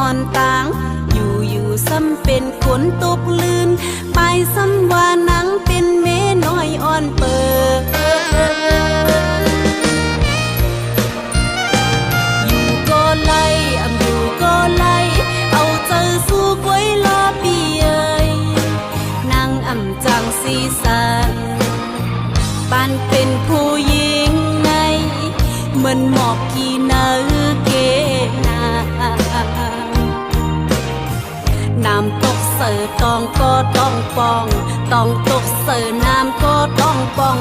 อนต่างอยู่ซ้ำเป็นคนตกลื่นไปซ้ำว่านังเป็นเมน้อยอ่อนเปิดอยู่ก็ไล่อยู่ก็ไล่เอาใจสู้ไว้รอปีเอ้ยนางจังสีสันปานเป็นผู้หญิงในเหมือนหมอกกี่นาเกนาน้ำตกเสือตองก็ต้องปองต้องตกเสือน้ำก็ต้องปอง